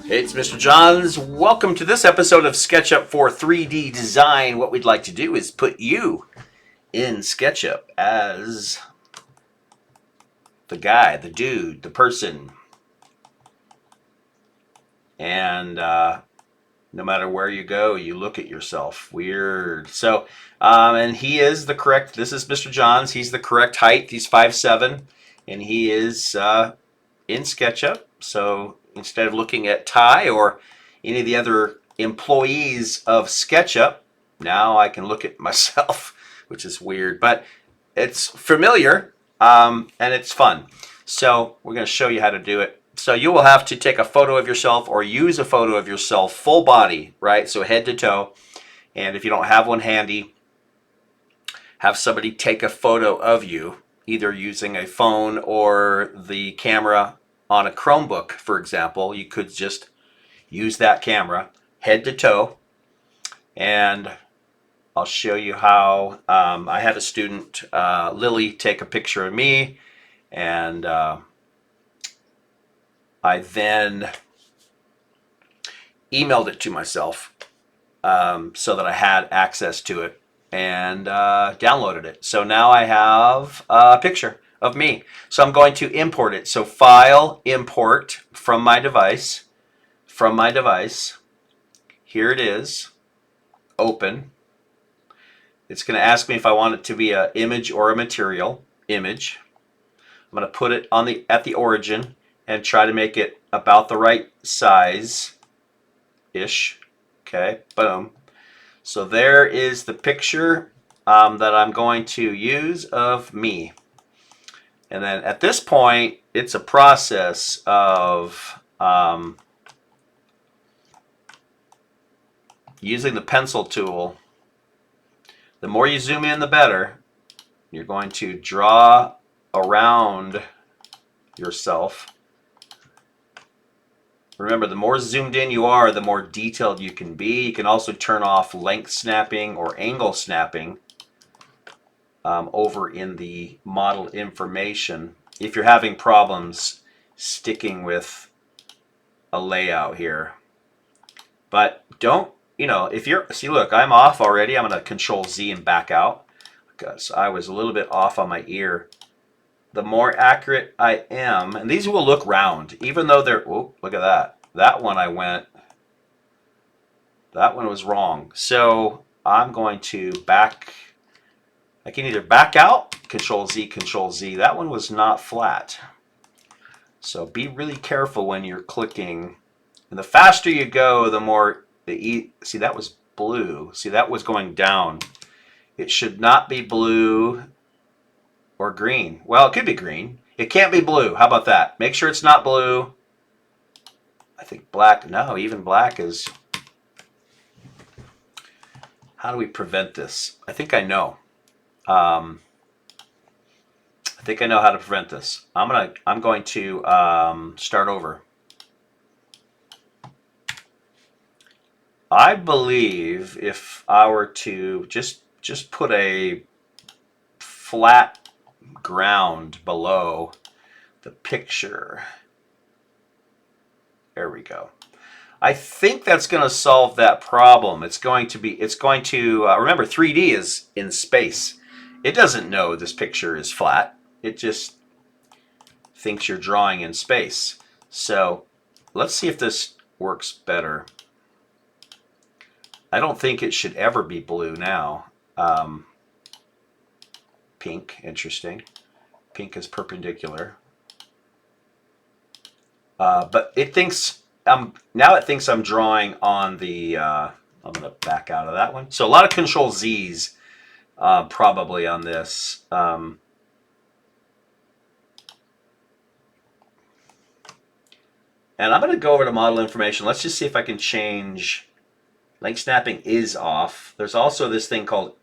Hey, it's Mr. Johns. Welcome to this episode of Sketchup for 3D Design. What we'd like to do is put you in Sketchup as the guy, the dude, the person. And no matter where you go, you look at yourself. Weird. So, and he is the correct, this is Mr. Johns. He's the correct height. He's 5'7", and he is in SketchUp. So instead of looking at Ty or any of the other employees of SketchUp, now I can look at myself, which is weird, but it's familiar and it's fun. So we're going to show you how to do it. So you will have to take a photo of yourself or use a photo of yourself full body, right? So head to toe. And if you don't have one handy, have somebody take a photo of you, either using a phone or the camera on a Chromebook, for example. You could just use that camera, head to toe, and I'll show you how. I had a student, Lily, take a picture of me, and I then emailed it to myself so that I had access to it and downloaded it. So now I have a picture of me. So I'm going to import it. So File, Import from my device. From my device. Here it is. Open. It's going to ask me if I want it to be an image or a material. Image. I'm going to put it on at the origin and try to make it about the right size ish. Okay, boom. So there is the picture that I'm going to use of me. And then at this point, it's a process of using the pencil tool. The more you zoom in, the better. You're going to draw around yourself. Remember, the more zoomed in you are, the more detailed you can be. You can also turn off length snapping or angle snapping over in the model information if you're having problems sticking with a layout here. But don't, if you're, see, look, I'm off already. I'm going to Control Z and back out because I was a little bit off on my ear. The more accurate I am, and these will look round, even though they're, oh, look at that. That one that one was wrong. So I'm going to I can either back out, Control Z, Control Z. That one was not flat. So be really careful when you're clicking. And the faster you go, the more, see, that was blue. See, that was going down. It should not be blue or green. Well, it could be green. It can't be blue. How about that? Make sure it's not blue. I think black, no, even black is, how do we prevent this? I think I know. I think I know how to prevent this. I'm going to start over. I believe if I were to just put a flat ground below the picture. There we go. I think that's going to solve that problem. It's going to remember 3D is in space. It doesn't know this picture is flat. It just thinks you're drawing in space. So let's see if this works better. I don't think it should ever be blue now. Pink, interesting. Pink is perpendicular. But it thinks now it thinks I'm drawing on the. I'm going to back out of that one. So a lot of Control Z's probably on this. And I'm going to go over to model information. Let's just see if I can change. Length snapping is off. There's also this thing called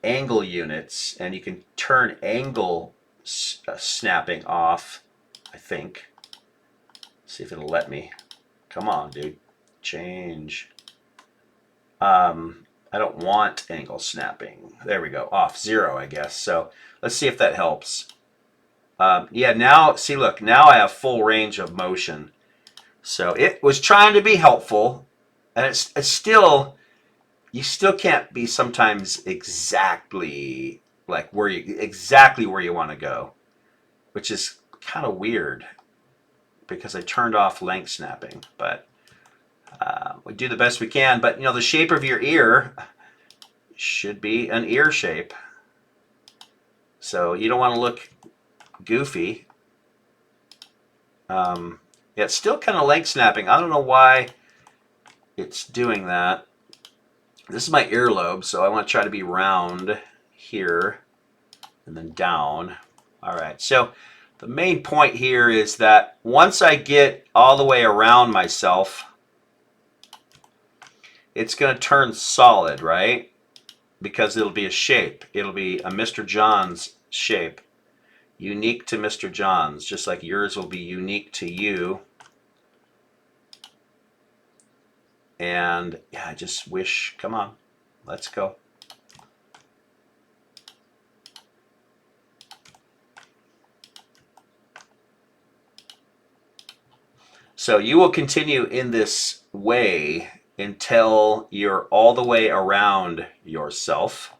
angle units, and you can turn angle snapping off, I think. See if it'll let me. Come on, dude. Change. I don't want angle snapping. There we go. Off 0, I guess. So let's see if that helps. Yeah, now, see, look, now I have full range of motion. So it was trying to be helpful, and it's still, you still can't be sometimes exactly like exactly where you want to go, which is kind of weird because I turned off length snapping, but we do the best we can. But you know, the shape of your ear should be an ear shape, so you don't want to look goofy. Yeah, it's still kind of length snapping. I don't know why it's doing that. This is my earlobe, so I want to try to be round here and then down. All right, so the main point here is that once I get all the way around myself, it's going to turn solid, right? Because it'll be a shape. It'll be a Mr. John's shape, unique to Mr. John's, just like yours will be unique to you. And yeah, I just wish, come on, let's go. So you will continue in this way until you're all the way around yourself.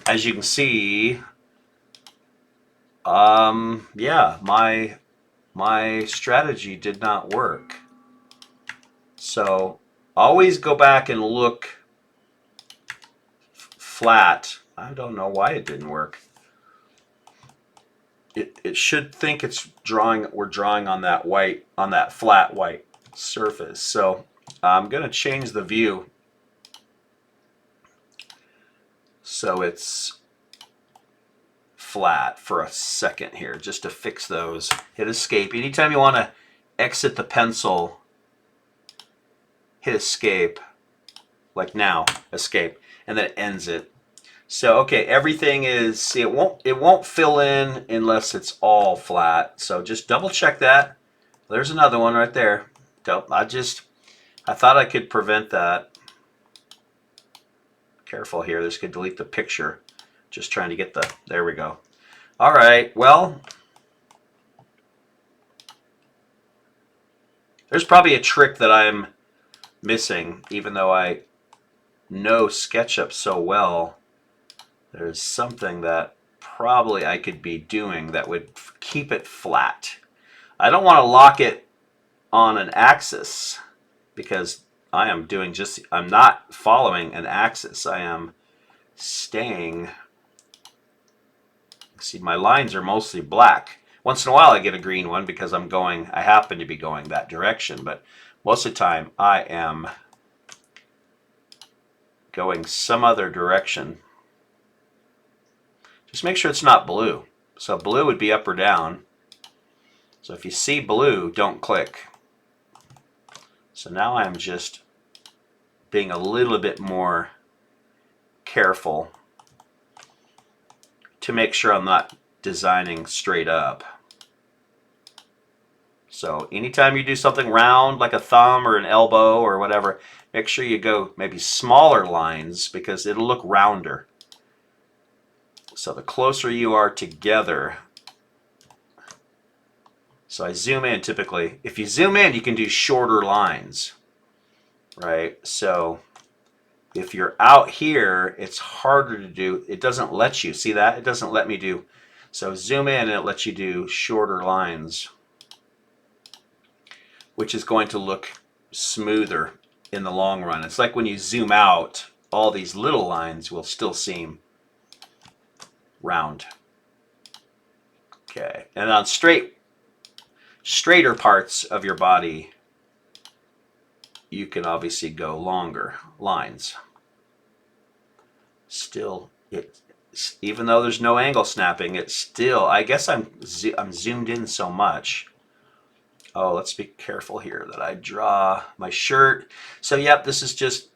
As you can see, yeah, my strategy did not work. So always go back and look flat. I don't know why it didn't work. It should think it's drawing. We're drawing on that white, on that flat white surface. So I'm going to change the view so it's flat for a second here, just to fix those. Hit escape. Anytime you want to exit the pencil, hit escape, like now, escape, and then it ends it. So okay, everything is, it won't fill in unless it's all flat. So just double check that. There's another one right there. I thought I could prevent that. Careful here, this could delete the picture. Just trying to get the, there we go. All right, well, there's probably a trick that I'm missing, even though I know SketchUp so well. There's something that probably I could be doing that would keep it flat. I don't want to lock it on an axis because I'm not following an axis. I am staying. See, my lines are mostly black. Once in a while I get a green one because I happen to be going that direction, but most of the time I am going some other direction. Just make sure it's not blue. So blue would be up or down. So if you see blue, don't click. So now I'm just being a little bit more careful to make sure I'm not designing straight up. So anytime you do something round like a thumb or an elbow or whatever, make sure you go maybe smaller lines because it'll look rounder. So the closer you are together, so I zoom in typically. If you zoom in, you can do shorter lines, right? So if you're out here, it's harder to do. It doesn't let you. See that? It doesn't let me do. So zoom in and it lets you do shorter lines, which is going to look smoother in the long run. It's like when you zoom out, all these little lines will still seem round. Okay, and on straighter parts of your body, you can obviously go longer lines. Still, even though there's no angle snapping, it's still, I guess I'm zoomed in so much. Oh, let's be careful here that I draw my shirt. So yep, this is just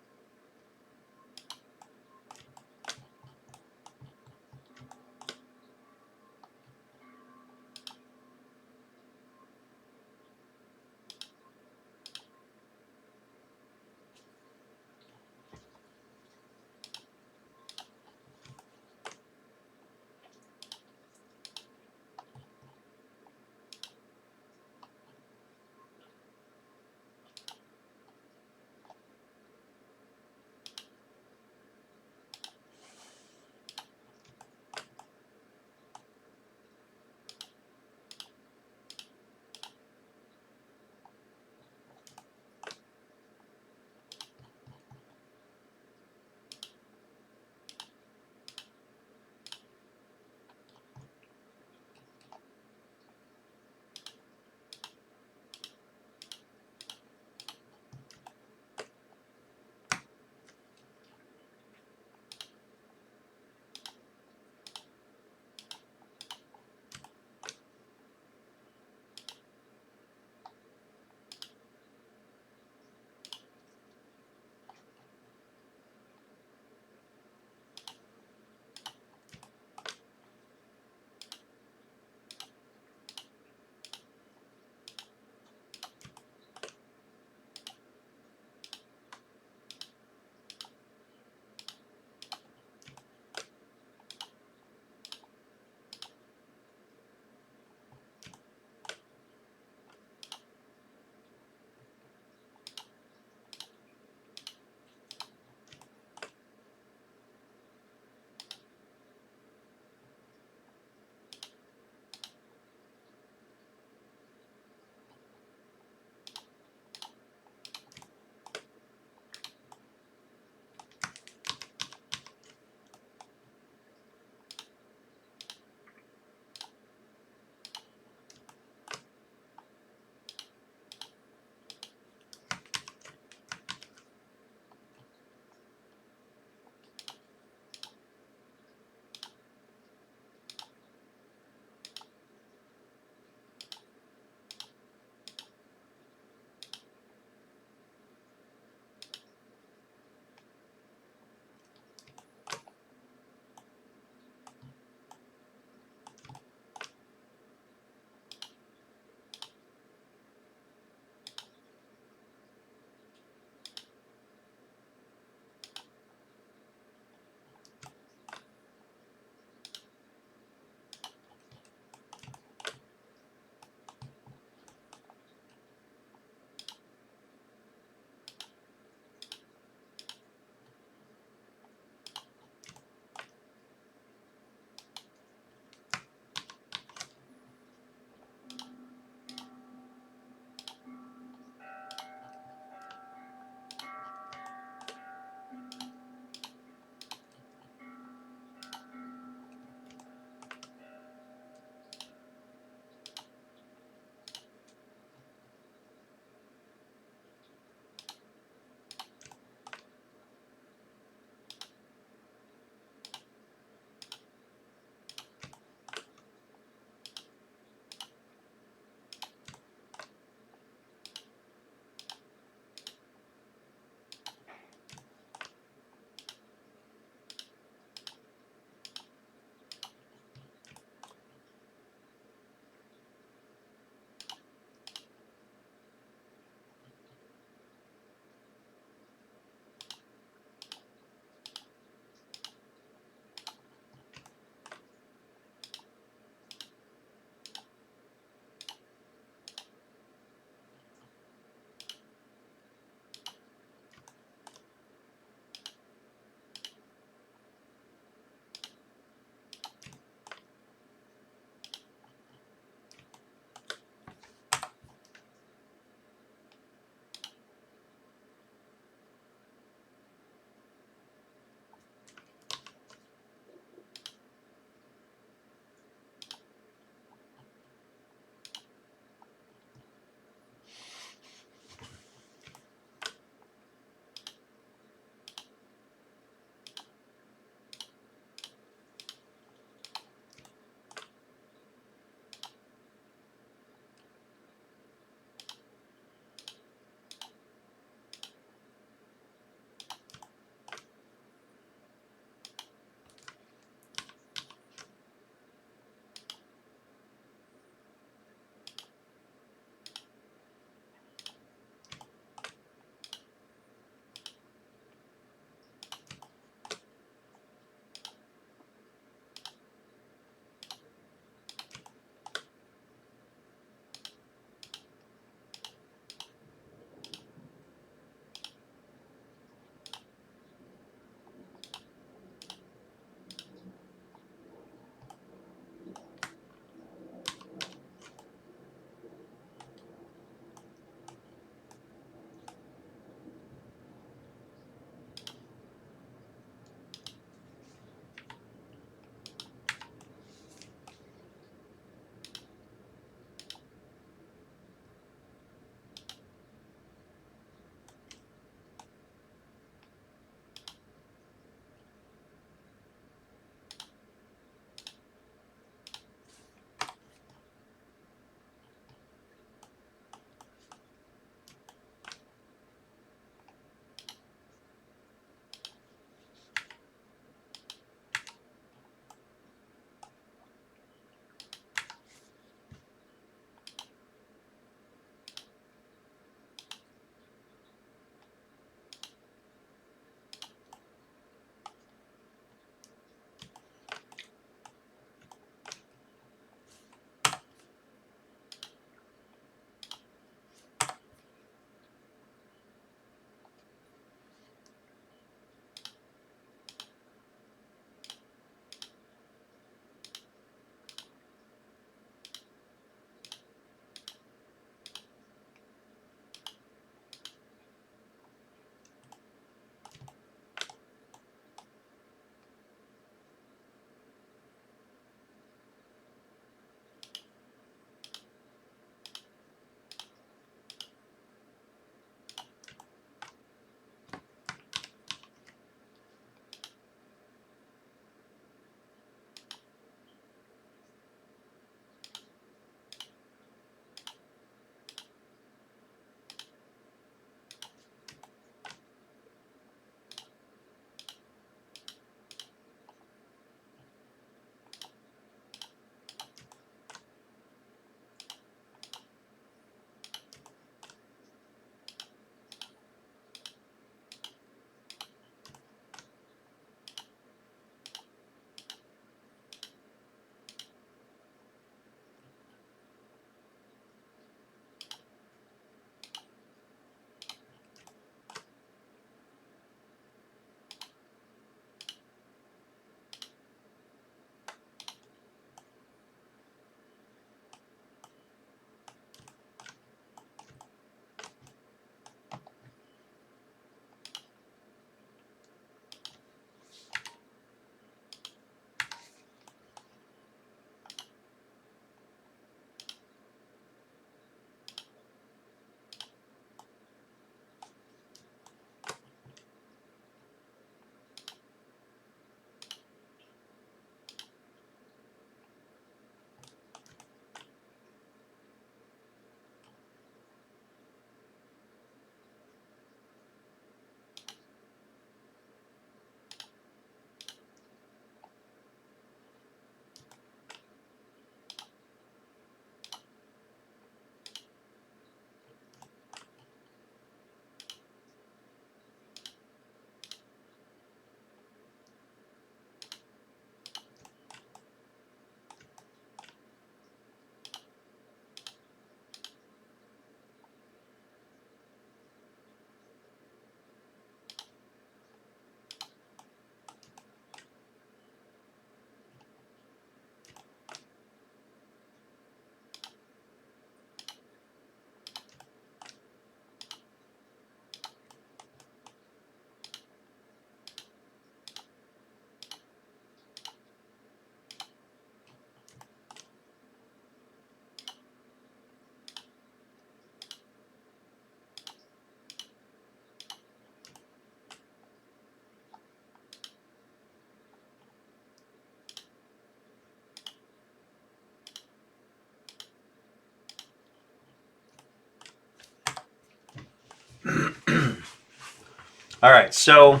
All right, so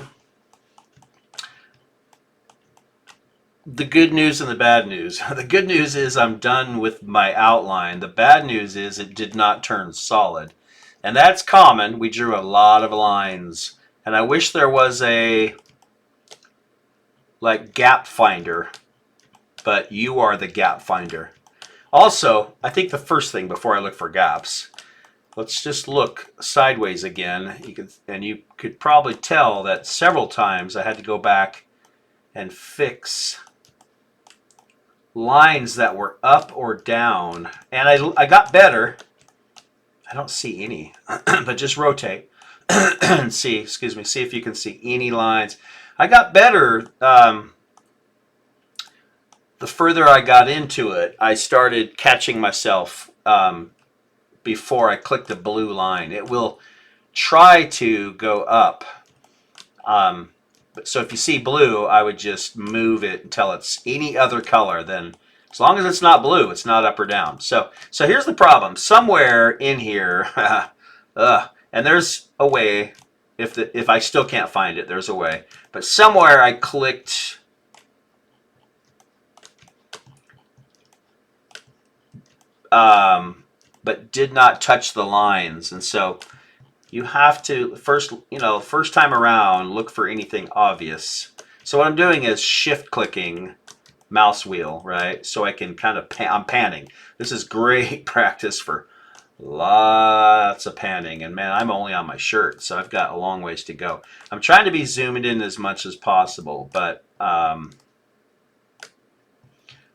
the good news and the bad news. The good news is I'm done with my outline. The bad news is it did not turn solid. And that's common. We drew a lot of lines. And I wish there was a like gap finder, but you are the gap finder. Also, I think the first thing before I look for gaps, let's just look sideways again. You could probably tell that several times I had to go back and fix lines that were up or down. And I got better. I don't see any, but just rotate and see, excuse me, see if you can see any lines. I got better. The further I got into it, I started catching myself before I click the blue line. It will try to go up. So if you see blue, I would just move it until it's any other color. Then, as long as it's not blue, it's not up or down. So here's the problem. Somewhere in here, and there's a way. If I still can't find it, there's a way. But somewhere I clicked. But did not touch the lines, and so you have to first time around look for anything obvious. So what I'm doing is shift clicking mouse wheel, right? So I can kind of I'm panning. This is great practice for lots of panning, and man, I'm only on my shirt, so I've got a long ways to go. I'm trying to be zoomed in as much as possible, but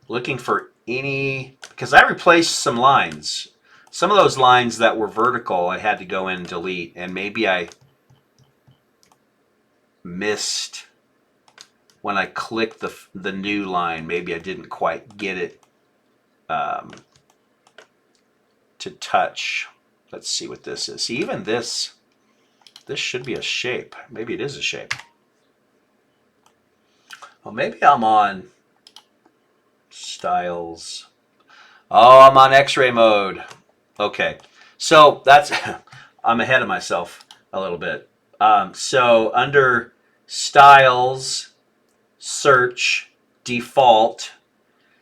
looking for because I replaced some lines. Some of those lines that were vertical, I had to go in and delete, and maybe I missed when I clicked the new line. Maybe I didn't quite get it to touch. Let's see what this is. See, even this should be a shape. Maybe it is a shape. Well, maybe I'm on styles. Oh, I'm on X-ray mode. Okay, so that's I'm ahead of myself a little bit. So under styles, search, default,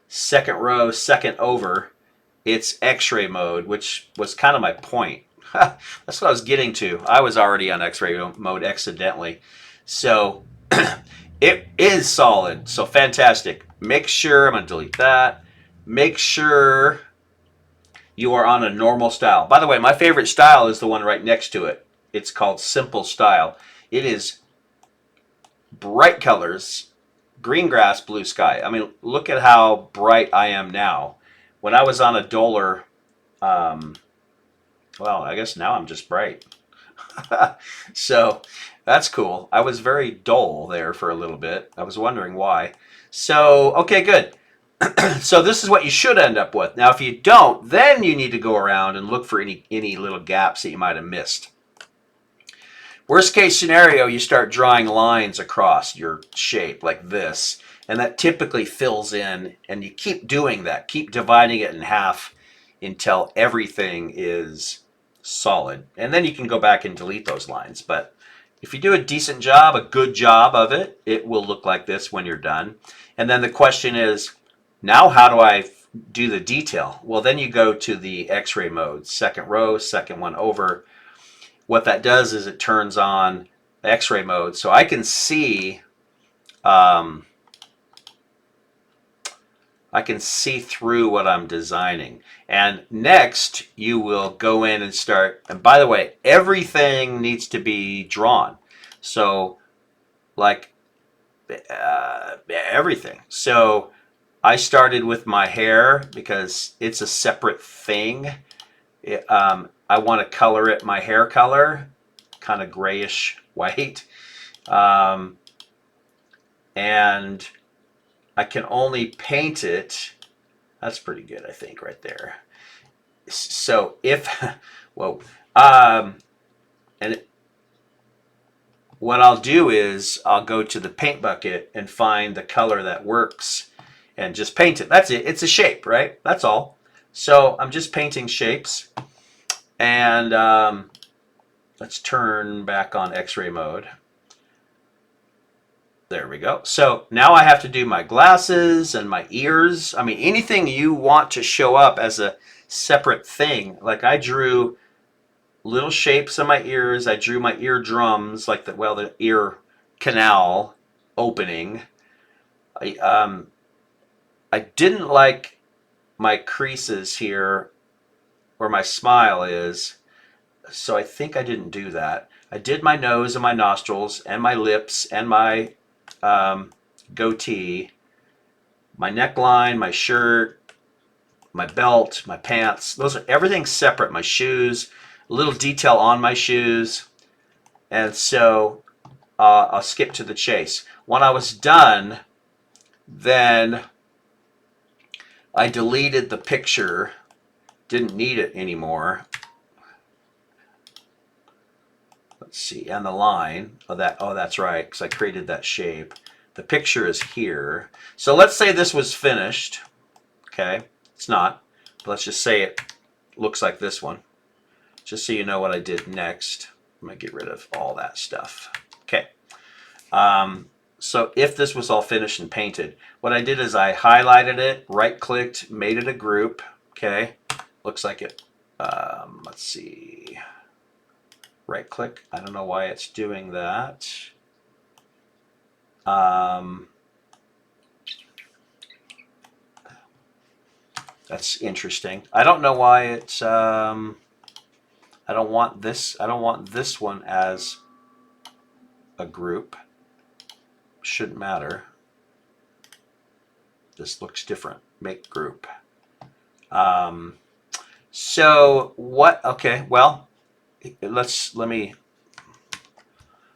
second row, second over, it's X-ray mode, which was kind of my point. That's what I was getting to. I was already on X-ray mode accidentally. So it is solid. So fantastic. Make sure, I'm going to delete that. Make sure you are on a normal style. By the way, my favorite style is the one right next to it. It's called Simple Style. It is bright colors, green grass, blue sky. I mean, look at how bright I am now. When I was on a duller, well, I guess now I'm just bright. So that's cool. I was very dull there for a little bit. I was wondering why. So, okay, good. So this is what you should end up with. Now, if you don't, then you need to go around and look for any little gaps that you might have missed. Worst case scenario, you start drawing lines across your shape like this, and that typically fills in, and you keep doing that. Keep dividing it in half until everything is solid. And then you can go back and delete those lines. But if you do a decent job, a good job of it, it will look like this when you're done. And then the question is, now how do I do the detail? Well, then you go to the X-ray mode, second row, second one over. What that does is it turns on X-ray mode, so I can see through what I'm designing. And next, you will go in and start. And by the way, everything needs to be drawn. So, like everything. So I started with my hair because it's a separate thing. I want to color it my hair color, kind of grayish white. And I can only paint it. That's pretty good, I think, right there. So if, whoa, what I'll do is I'll go to the paint bucket and find the color that works and just paint it. That's it. It's a shape, right? That's all. So I'm just painting shapes. And let's turn back on X-ray mode. There we go. So now I have to do my glasses and my ears. I mean, anything you want to show up as a separate thing. Like I drew little shapes on my ears. I drew my eardrums, like the ear canal opening. I I didn't like my creases here where my smile is, so I think I didn't do that. I did my nose and my nostrils and my lips and my um, goatee, my neckline, my shirt, my belt, my pants. Those are everything separate. My shoes, a little detail on my shoes, and so I'll skip to the chase. When I was done, then I deleted the picture. Didn't need it anymore. Let's see, and the line. Oh, that's right, because I created that shape. The picture is here. So let's say this was finished. Okay, it's not. But let's just say it looks like this one. Just so you know what I did next. I'm going to get rid of all that stuff. Okay. So if this was all finished and painted, what I did is I highlighted it, right-clicked, made it a group. Okay. Looks like it. Let's see. Right-click. I don't know why it's doing that. That's interesting. I don't know why it's. I don't want this. I don't want this one as a group. Shouldn't matter. This looks different. Make group. So what? Okay. Well, let me.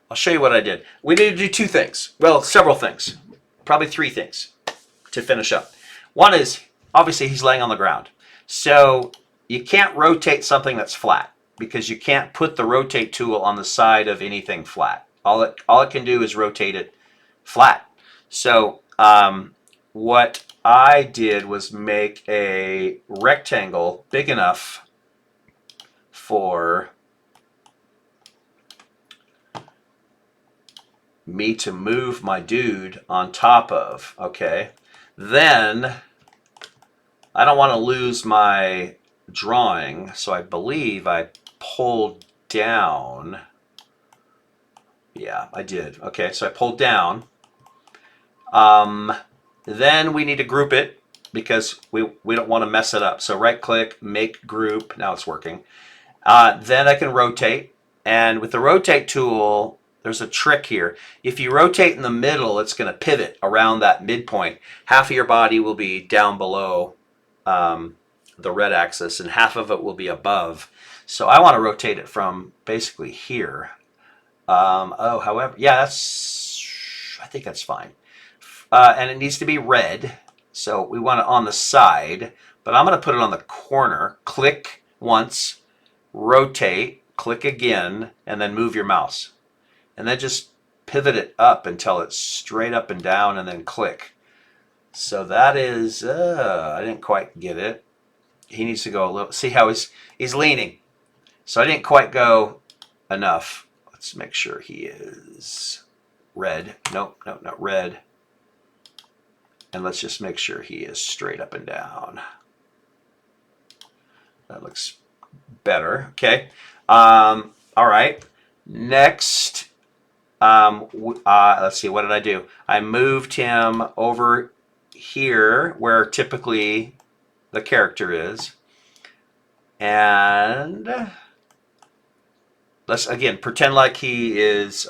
I'll show you what I did. We need to do two things. Well, several things. Probably three things to finish up. One is obviously he's laying on the ground. So you can't rotate something that's flat because you can't put the rotate tool on the side of anything flat. All it can do is rotate it flat. So what I did was make a rectangle big enough for me to move my dude on top of. Okay. Then I don't want to lose my drawing, so I believe I pulled down. Yeah, I did. Okay, so I pulled down. Then we need to group it because we don't want to mess it up. So right click, make group. Now it's working. Then I can rotate. And with the rotate tool, there's a trick here. If you rotate in the middle, it's going to pivot around that midpoint. Half of your body will be down below the red axis and half of it will be above. So I want to rotate it from basically here. However, yeah, I think that's fine. And it needs to be red. So we want it on the side, but I'm going to put it on the corner. Click once, rotate, click again, and then move your mouse. And then just pivot it up until it's straight up and down and then click. So that is, I didn't quite get it. He needs to go a little, see how he's leaning. So I didn't quite go enough. Let's make sure he is red. Nope, not red. And let's just make sure he is straight up and down. That looks better. Okay. All right. Next, let's see. What did I do? I moved him over here where typically the character is. And let's, again, pretend like he is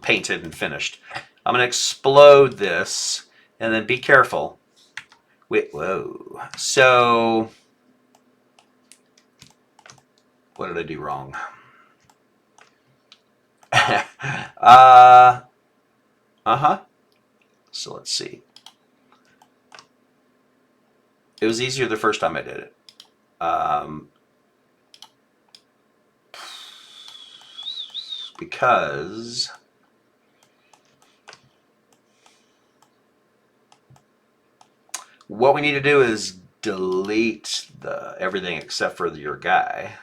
painted and finished. I'm going to explode this. And then be careful. Wait, whoa. So, what did I do wrong? So let's see. It was easier the first time I did it. Because what we need to do is delete everything except for your guy.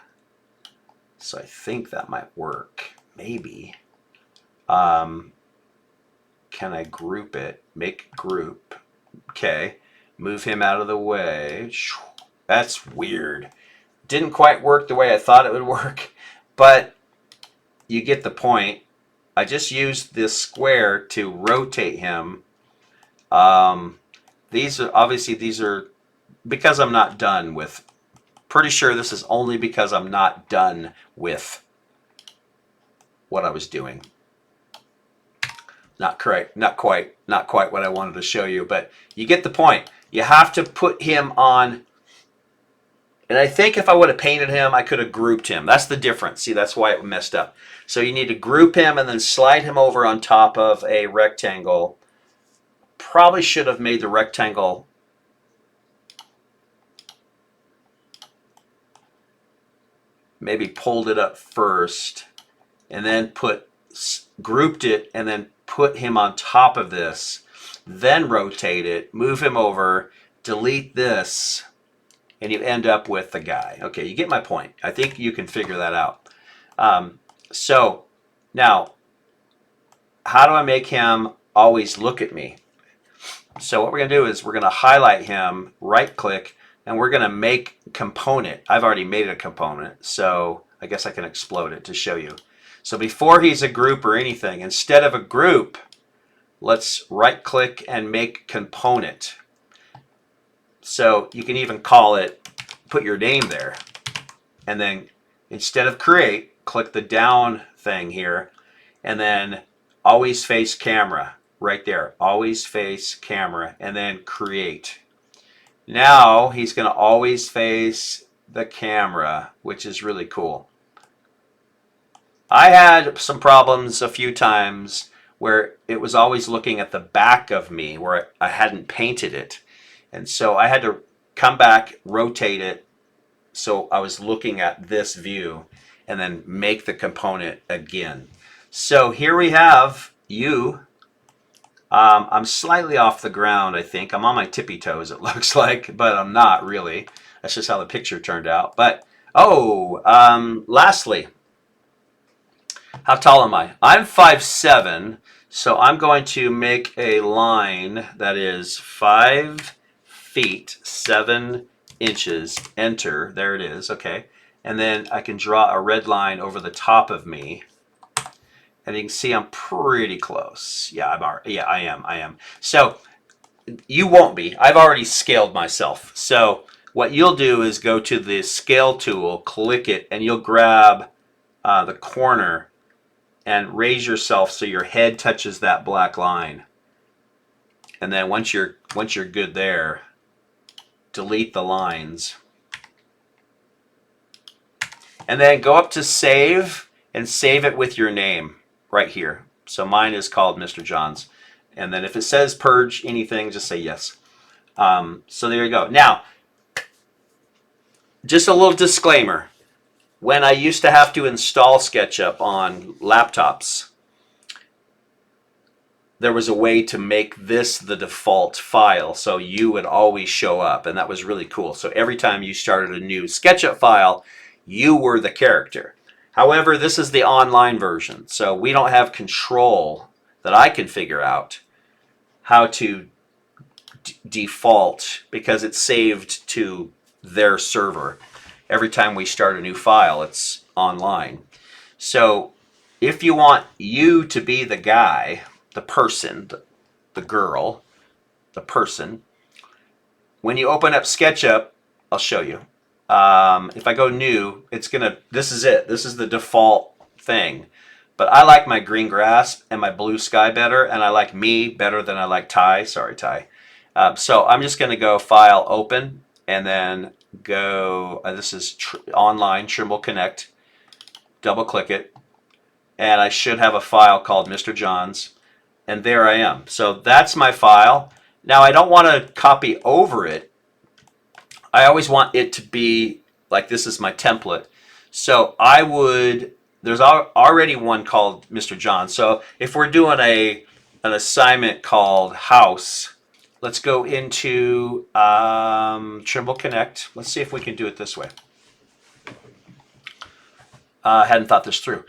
So I think that might work. Maybe. Okay, can I group it? Make group. Okay. Move him out of the way. That's weird. Didn't quite work the way I thought it would work, but you get the point. I just used this square to rotate him. These are because I'm not done with. Pretty sure this is only because I'm not done with what I was doing. Not correct, not quite what I wanted to show you, but you get the point. You have to put him on, and I think if I would have painted him, I could have grouped him. That's the difference. See, that's why it messed up. So you need to group him and then slide him over on top of a rectangle. Probably should have made the rectangle maybe pulled it up first and then grouped it and then put him on top of this, then rotate it, move him over, delete this, and you end up with the guy. Okay, you get my point. I think you can figure that out. So now, how do I make him always look at me? So what we're going to do is we're going to highlight him, right click, and we're going to make component. I've already made a component, so I guess I can explode it to show you. So before he's a group or anything, instead of a group, let's right click and make component. So you can even call it, put your name there, and then instead of create, click the down thing here, and then always face camera right there. Always face camera, and then create. Now he's going to always face the camera, which is really cool. I had some problems a few times where it was always looking at the back of me where I hadn't painted it. And so I had to come back, rotate it, so I was looking at this view, and then make the component again. So here we have you. I'm slightly off the ground, I think. I'm on my tippy toes, it looks like, but I'm not really. That's just how the picture turned out. But, lastly, how tall am I? I'm 5'7", so I'm going to make a line that is 5 feet 7 inches. Enter. There it is. Okay. And then I can draw a red line over the top of me. And you can see I'm pretty close. Yeah, I am. So you won't be. I've already scaled myself. So what you'll do is go to the scale tool, click it, and you'll grab the corner and raise yourself so your head touches that black line. And then once you're good there, delete the lines. And then go up to save and save it with your name right here. So mine is called Mr. Johns. And then if it says purge anything, just say yes. So there you go. Now, just a little disclaimer. When I used to have to install SketchUp on laptops, there was a way to make this the default file so you would always show up, and that was really cool. So every time you started a new SketchUp file, you were the character. However, this is the online version, so we don't have control that I can figure out how to default because it's saved to their server. Every time we start a new file, it's online. So if you want you to be the guy, the person, the girl, the person, when you open up SketchUp, I'll show you. If I go new, this is it. This is the default thing. But I like my green grass and my blue sky better, and I like me better than I like Ty. Sorry, Ty. So I'm just going to go File, Open, and then go, this is online, Trimble Connect. Double click it, and I should have a file called Mr. Johns, and there I am. So that's my file. Now I don't want to copy over it. I always want it to be like this is my template. So there's already one called Mr. Johns. So if we're doing an assignment called House, let's go into Trimble Connect. Let's see if we can do it this way. Hadn't thought this through.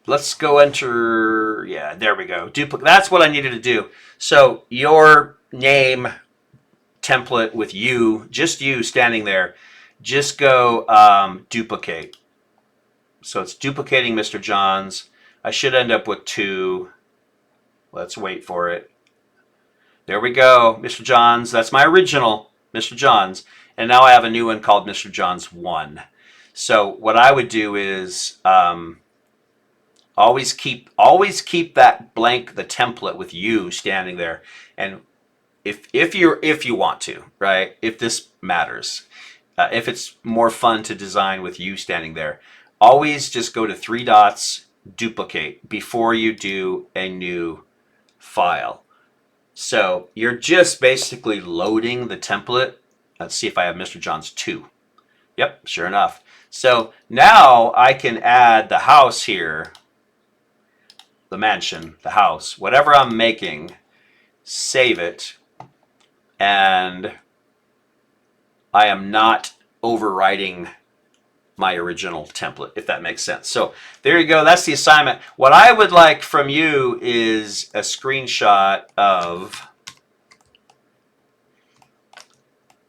Let's go enter. Yeah, there we go. Duplicate. That's what I needed to do. So your name template with you, just you standing there, just go duplicate. So it's duplicating Mr. Johns. I should end up with 2. Let's wait for it. There we go, Mr. Johns. That's my original Mr. Johns. And now I have a new one called Mr. Johns 1. So what I would do is always keep that blank, the template with you standing there. And if you want to, right? If this matters, if it's more fun to design with you standing there, always just go to 3 dots, duplicate before you do a new file. So you're just basically loading the template. Let's see if I have Mr. Johns 2. Yep, sure enough. So now I can add the house here, the mansion, the house, whatever I'm making, save it, and I am not overwriting my original template, if that makes sense. So there you go. That's the assignment. What I would like from you is a screenshot of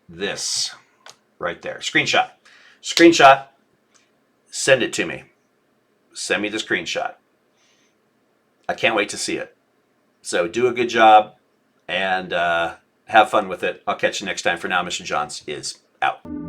this right there. Screenshot. Screenshot. Send it to me. Send me the screenshot. I can't wait to see it. So do a good job and have fun with it. I'll catch you next time. For now, Mr. Johns is out.